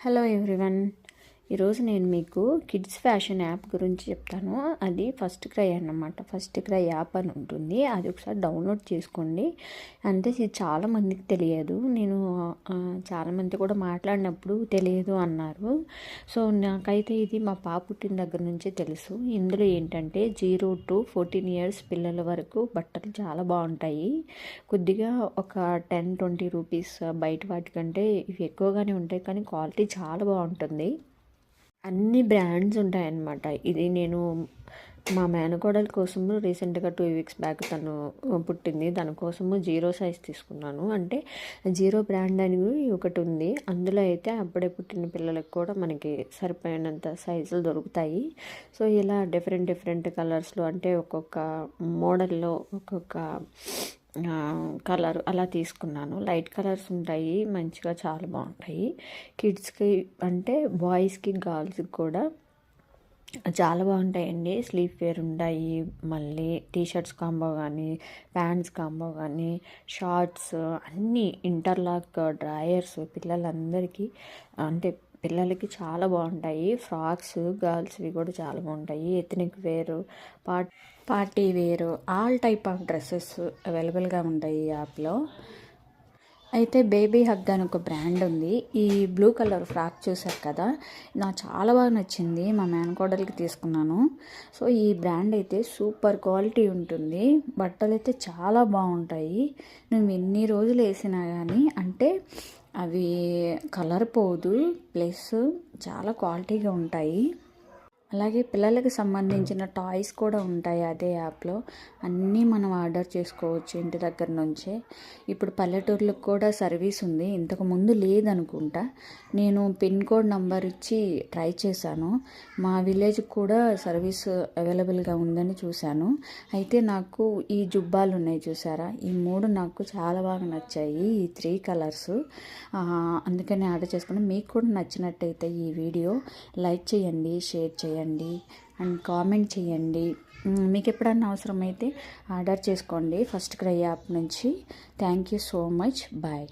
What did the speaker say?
Hello everyone. ఈరోజు నేను మీకు కిడ్స్ ఫ్యాషన్ యాప్ గురించి చెప్తాను. అది ఫస్ట్ క్రై అన్నమాట. ఫస్ట్ క్రై యాప్ అని ఉంటుంది. అది ఒకసారి డౌన్లోడ్ చేసుకోండి. అంటే ఇది చాలామందికి తెలియదు. నేను చాలామంది కూడా మాట్లాడినప్పుడు తెలియదు అన్నారు. సో నాకైతే ఇది మా పాప పుట్టిన దగ్గర నుంచి తెలుసు. ఇందులో ఏంటంటే 0 to 14 years పిల్లల వరకు బట్టలు చాలా బాగుంటాయి. కొద్దిగా ఒక 10-20 రూపీస్ బయట వాటికంటే ఇవి ఎక్కువగానే ఉంటాయి, కానీ క్వాలిటీ చాలా బాగుంటుంది. అన్ని బ్రాండ్స్ ఉంటాయన్నమాట. ఇది నేను మా మేనకోడల కోసము రీసెంట్గా 2 weeks బ్యాక్ తను పుట్టింది. దానికోసము 0 సైజ్ తీసుకున్నాను. అంటే 0 బ్రాండ్ అని ఒకటి ఉంది. అందులో అయితే అప్పుడే పుట్టిన పిల్లలకు కూడా మనకి సరిపోయినంత సైజులు దొరుకుతాయి. సో ఇలా డిఫరెంట్ కలర్స్లో, అంటే ఒక్కొక్క మోడల్లో ఒక్కొక్క కలర్ అలా తీసుకున్నాను. లైట్ కలర్స్ ఉంటాయి, మంచిగా చాలా బాగుంటాయి. కిడ్స్కి అంటే బాయ్స్కి గర్ల్స్కి కూడా చాలా బాగుంటాయండి. స్లీవ్ వేర్ ఉంటాయి, మళ్ళీ టీషర్ట్స్ కాంబో కానీ, ప్యాంట్స్ కాంబో కానీ, షార్ట్స్ అన్నీ, ఇంటర్లాక్ డ్రాయర్స్ పిల్లలందరికీ, అంటే పిల్లలకి చాలా బాగుంటాయి. ఫ్రాక్స్ గర్ల్స్వి కూడా చాలా బాగుంటాయి. ఎథనిక్ వేరు, పార్టీ వేరు, ఆల్ టైప్ ఆఫ్ డ్రెస్సెస్ అవైలబుల్గా ఉంటాయి ఈ యాప్లో. అయితే బేబీ హగ్ అని ఒక బ్రాండ్ ఉంది. ఈ బ్లూ కలర్ ఫ్రాక్ చూసారు కదా, నాకు చాలా బాగా నచ్చింది. మా మేనకోడలికి తీసుకున్నాను. సో ఈ బ్రాండ్ అయితే సూపర్ క్వాలిటీ ఉంటుంది. బట్టలు అయితే చాలా బాగుంటాయి. నువ్వు ఎన్ని రోజులు వేసినా కానీ అంటే అవి కలర్ పోదు, ప్లస్ చాలా క్వాలిటీగా ఉంటాయి. అలాగే పిల్లలకి సంబంధించిన టాయ్స్ కూడా ఉంటాయి అదే యాప్లో. అన్నీ మనం ఆర్డర్ చేసుకోవచ్చు ఇంటి దగ్గర నుంచే. ఇప్పుడు పల్లెటూర్లకు కూడా సర్వీస్ ఉంది, ఇంతకు ముందు లేదనుకుంటా. నేను పిన్ కోడ్ నంబర్ ఇచ్చి ట్రై చేశాను. మా విలేజ్కి కూడా సర్వీస్ అవైలబుల్గా ఉందని చూశాను. అయితే నాకు ఈ జుబ్బాలు ఉన్నాయి చూసారా, ఈ 3 నాకు చాలా బాగా నచ్చాయి, ఈ 3 కలర్స్. అందుకని ఆర్డర్ చేసుకున్నాను. మీకు కూడా నచ్చినట్టయితే ఈ వీడియో లైక్ చేయండి, షేర్ చేయండి అండ్ కామెంట్ చేయండి. మీకు ఎప్పుడన్నా అవసరమైతే ఆర్డర్ చేసుకోండి ఫస్ట్ క్రై యాప్ నుంచి. Thank you so much. Bye.